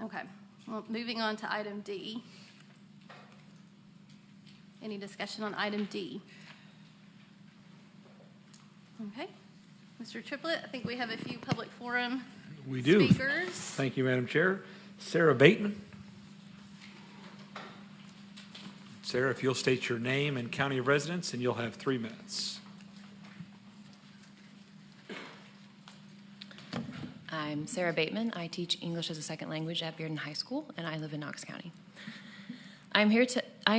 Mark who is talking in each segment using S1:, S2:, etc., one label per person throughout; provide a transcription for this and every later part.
S1: Okay, well, moving on to item D. Any discussion on item D? Okay, Mr. Triplett, I think we have a few public forum
S2: We do.
S1: speakers.
S2: Thank you, Madam Chair. Sarah Bateman. Sarah, if you'll state your name and county of residence, and you'll have 3 minutes.
S3: I'm Sarah Bateman. I teach English as a second language at Bearden High School, and I live in Knox County. I am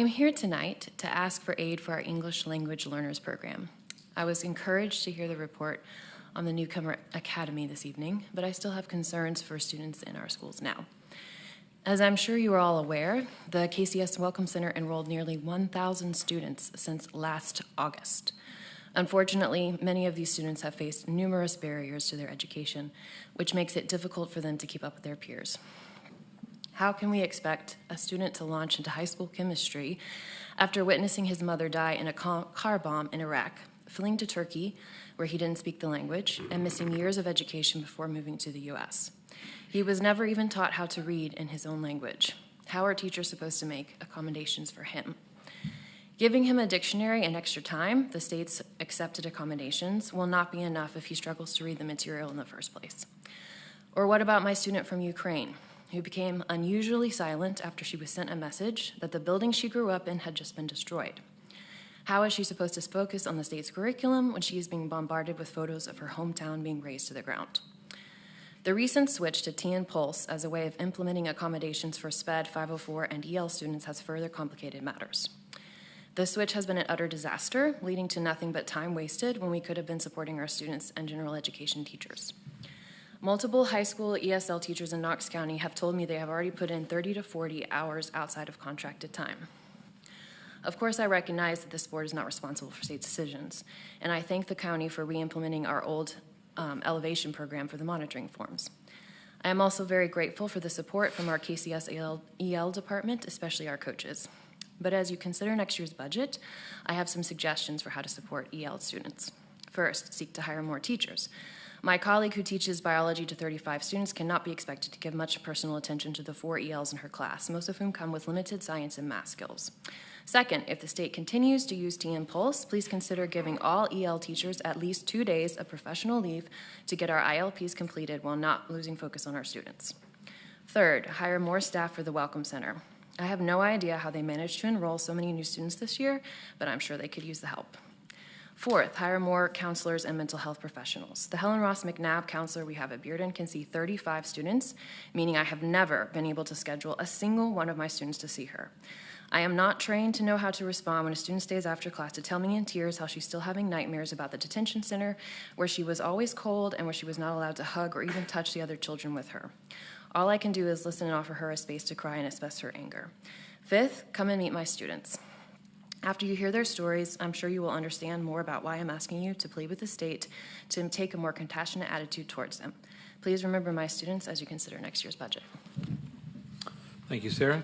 S3: here tonight to ask for aid for our English Language Learners Program. I was encouraged to hear the report on the Newcomer Academy this evening, but I still have concerns for students in our schools now. As I'm sure you are all aware, the KCS Welcome Center enrolled nearly 1,000 students since last August. Unfortunately, many of these students have faced numerous barriers to their education, which makes it difficult for them to keep up with their peers. How can we expect a student to launch into high school chemistry after witnessing his mother die in a car bomb in Iraq, fleeing to Turkey, where he didn't speak the language, and missing years of education before moving to the U.S.? He was never even taught how to read in his own language. How are teachers supposed to make accommodations for him? Giving him a dictionary and extra time, the state's accepted accommodations, will not be enough if he struggles to read the material in the first place. Or what about my student from Ukraine, who became unusually silent after she was sent a message that the building she grew up in had just been destroyed? How is she supposed to focus on the state's curriculum when she is being bombarded with photos of her hometown being razed to the ground? The recent switch to TN Pulse as a way of implementing accommodations for SPED 504 and EL students has further complicated matters. The switch has been an utter disaster, leading to nothing but time wasted when we could have been supporting our students and general education teachers. Multiple high school ESL teachers in Knox County have told me they have already put in 30 to 40 hours outside of contracted time. Of course, I recognize that this board is not responsible for state decisions, and I thank the county for re-implementing our old elevation program for the monitoring forms. I am also very grateful for the support from our KCS EL department, especially our coaches. But as you consider next year's budget, I have some suggestions for how to support EL students. First, seek to hire more teachers. My colleague who teaches biology to 35 students cannot be expected to give much personal attention to the 4 ELs in her class, most of whom come with limited science and math skills. Second, if the state continues to use TN Pulse, please consider giving all EL teachers at least 2 days of professional leave to get our ILPs completed while not losing focus on our students. Third, hire more staff for the Welcome Center. I have no idea how they managed to enroll so many new students this year, but I'm sure they could use the help. Fourth, hire more counselors and mental health professionals. The Helen Ross McNabb counselor we have at Bearden can see 35 students, meaning I have never been able to schedule a single one of my students to see her. I am not trained to know how to respond when a student stays after class to tell me in tears how she's still having nightmares about the detention center, where she was always cold and where she was not allowed to hug or even touch the other children with her. All I can do is listen and offer her a space to cry and express her anger. Fifth, come and meet my students. After you hear their stories, I'm sure you will understand more about why I'm asking you to plead with the state to take a more compassionate attitude towards them. Please remember my students as you consider next year's budget.
S2: Thank you, Sarah.